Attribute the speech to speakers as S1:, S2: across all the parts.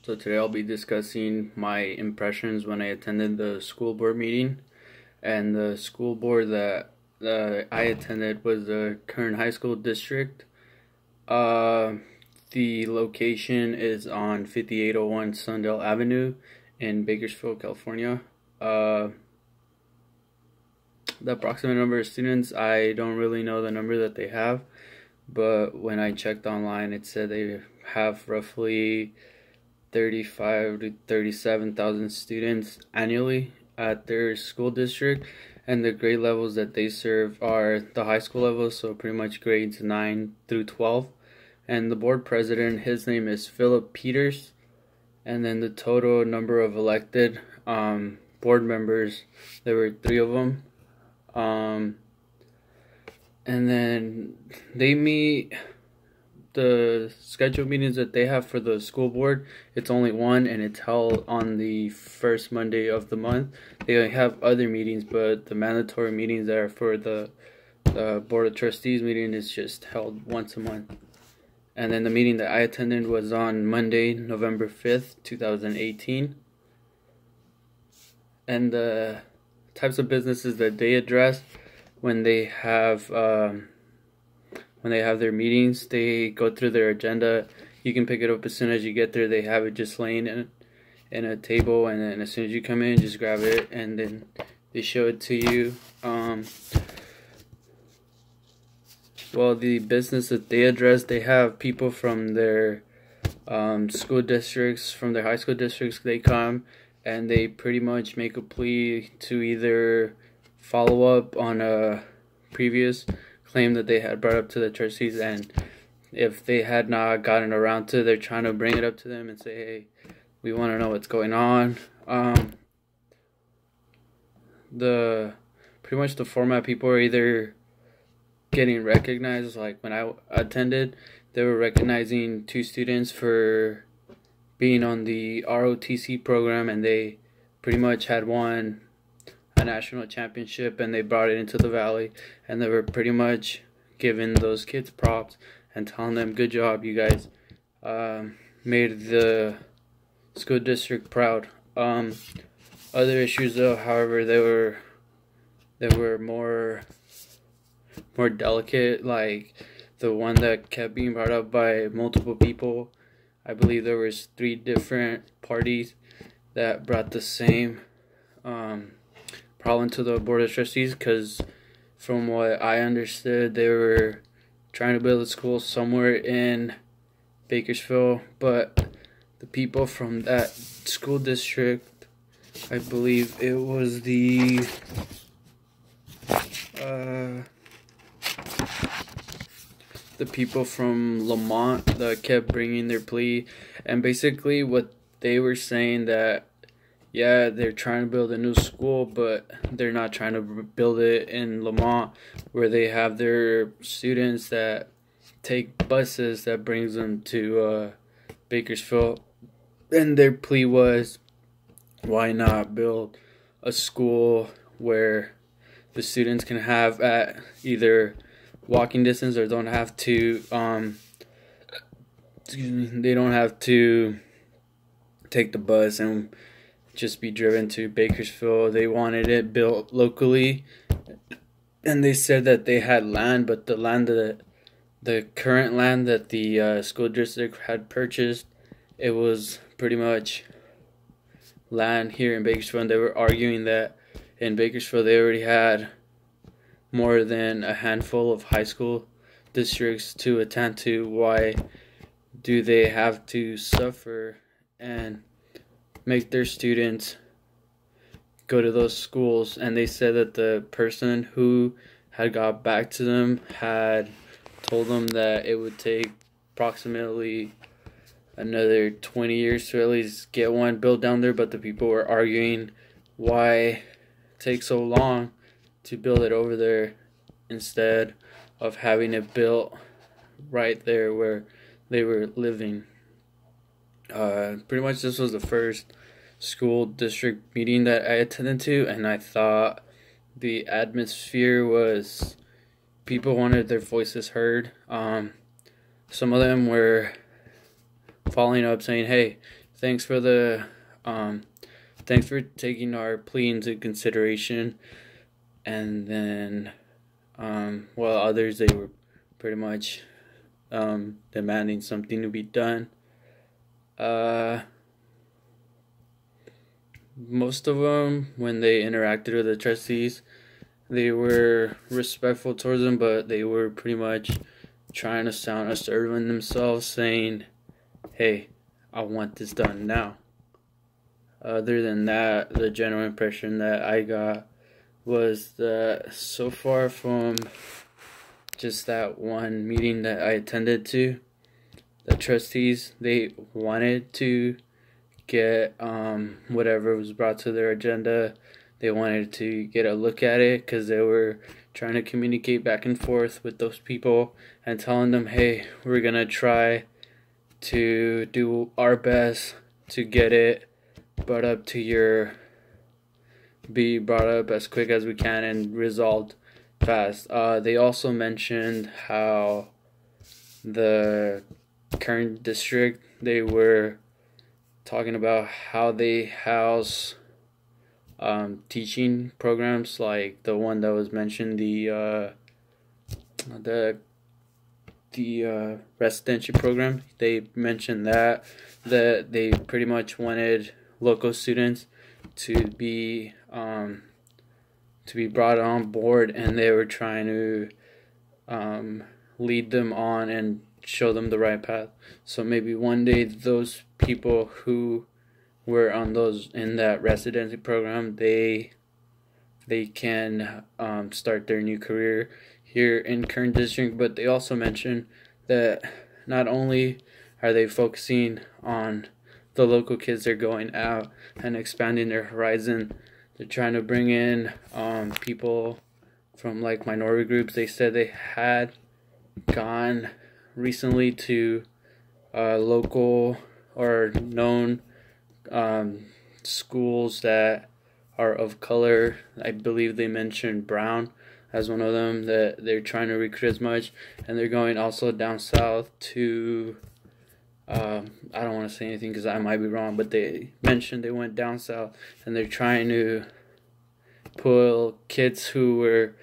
S1: So today I'll be discussing my impressions when I attended the school board meeting. And the school board that I attended was the Kern High School District. Uh, the location is on 5801 Sundale Avenue in Bakersfield, California. The approximate number of students, I don't really know the number that they have, but when I checked online, it said they have roughly 35 to 37,000 students annually at their school district, and the grade levels that they serve are the high school levels, so pretty much grades 9 through 12. And the board president, his name is Philip Peters, and then the total number of elected board members, there were 3 of them. And then they meet, the scheduled meetings that they have for the school board, it's only one, and it's held on the first Monday of the month. They have other meetings, but the mandatory meetings that are for the board of trustees meeting is just held once a month. And then the meeting that I attended was on Monday, November 5th, 2018. And the types of businesses that they address when they have their meetings, they go through their agenda. You can pick it up as soon as you get there. They have it just laying in a table, and then as soon as you come in, just grab it, and then they show it to you. Well, the business that they address, they have people from their school districts, from their high school districts. They come and they pretty much make a plea to either follow up on a previous claim that they had brought up to the trustees, and if they had not gotten around to, they're trying to bring it up to them and say, hey, we want to know what's going on. The pretty much the format, people are either getting recognized. Like when I attended, they were recognizing 2 students for being on the ROTC program, and they pretty much had won a national championship, and they brought it into the valley, and they were pretty much giving those kids props and telling them, good job, you guys made the school district proud. Other issues though, however, they were more delicate, like the one that kept being brought up by multiple people. I believe there was 3 different parties that brought the same problem to the board of trustees, because from what I understood, they were trying to build a school somewhere in Bakersfield, but the people from that school district, I believe it was the people from Lamont that kept bringing their plea, and basically what they were saying that, yeah, they're trying to build a new school, but they're not trying to build it in Lamont, where they have their students that take buses that brings them to Bakersfield. And their plea was, why not build a school where the students can have at either walking distance, or don't have to they don't have to take the bus and just be driven to Bakersfield. They wanted it built locally, and they said that they had land, but the current land that the school district had purchased, it was pretty much land here in Bakersfield, and they were arguing that in Bakersfield they already had more than a handful of high school districts to attend to. Why do they have to suffer and make their students go to those schools? And they said that the person who had got back to them had told them that it would take approximately another 20 years to at least get one built down there, but the people were arguing why take so long to build it over there instead of having it built right there where they were living. Pretty much this was the first school district meeting that I attended to, and I thought the atmosphere was, people wanted their voices heard. Some of them were following up saying, hey, thanks for the thanks for taking our plea into consideration. And then while others, they were pretty much demanding something to be done. Most of them, when they interacted with the trustees, they were respectful towards them, but they were pretty much trying to sound assertive in themselves, saying, hey, I want this done now. Other than that, the general impression that I got was that so far from just that one meeting that I attended to, the trustees, they wanted to get whatever was brought to their agenda. They wanted to get a look at it because they were trying to communicate back and forth with those people and telling them, hey, we're going to try to do our best to get it brought up as quick as we can and resolved fast. They also mentioned how the current district, they were talking about how they house teaching programs like the one that was mentioned, the residency program. They mentioned that they pretty much wanted local students to be brought on board, and they were trying to lead them on and show them the right path. So maybe one day those people who were in that residency program, they can start their new career here in Kern District. But they also mentioned that not only are they focusing on the local kids, they're going out and expanding their horizon. They're trying to bring in people from like minority groups. They said they had gone recently to local or known schools that are of color. I believe they mentioned Brown as one of them, that they're trying to recruit as much. And they're going also down south to I don't want to say anything because I might be wrong, but they mentioned they went down south and they're trying to pull kids who were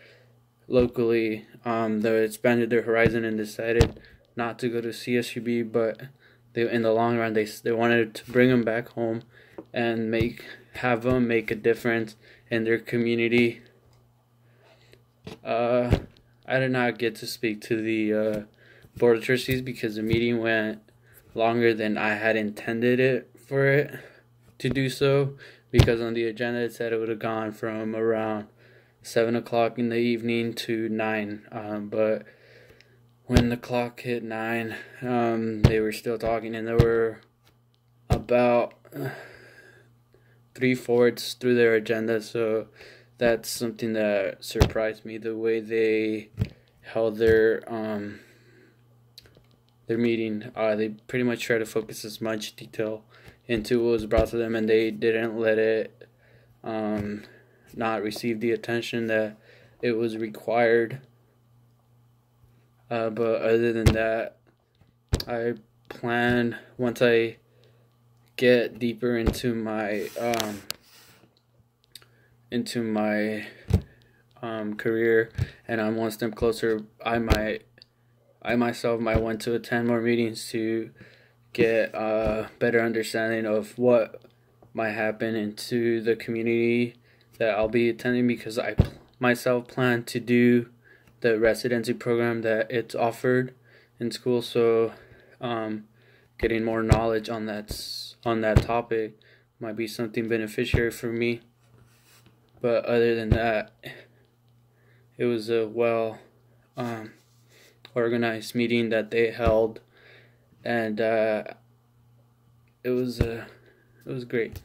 S1: locally that expanded their horizon and decided not to go to CSUB, but they, in the long run, they wanted to bring them back home and have them make a difference in their community. I did not get to speak to the board of trustees because the meeting went longer than I had intended it to do so, because on the agenda it said it would have gone from around 7 o'clock in the evening to 9, but when the clock hit 9, they were still talking, and there were about 3/4 through their agenda. So that's something that surprised me, the way they held their meeting. They pretty much tried to focus as much detail into what was brought to them, and they didn't let it not receive the attention that it was required. But other than that, I plan, once I get deeper into my career and I'm one step closer, I myself might want to attend more meetings to get a better understanding of what might happen into the community that I'll be attending, because I myself plan to do the residency program that it's offered in school. So getting more knowledge on that topic might be something beneficial for me. But other than that, it was a well organized meeting that they held, and it was great.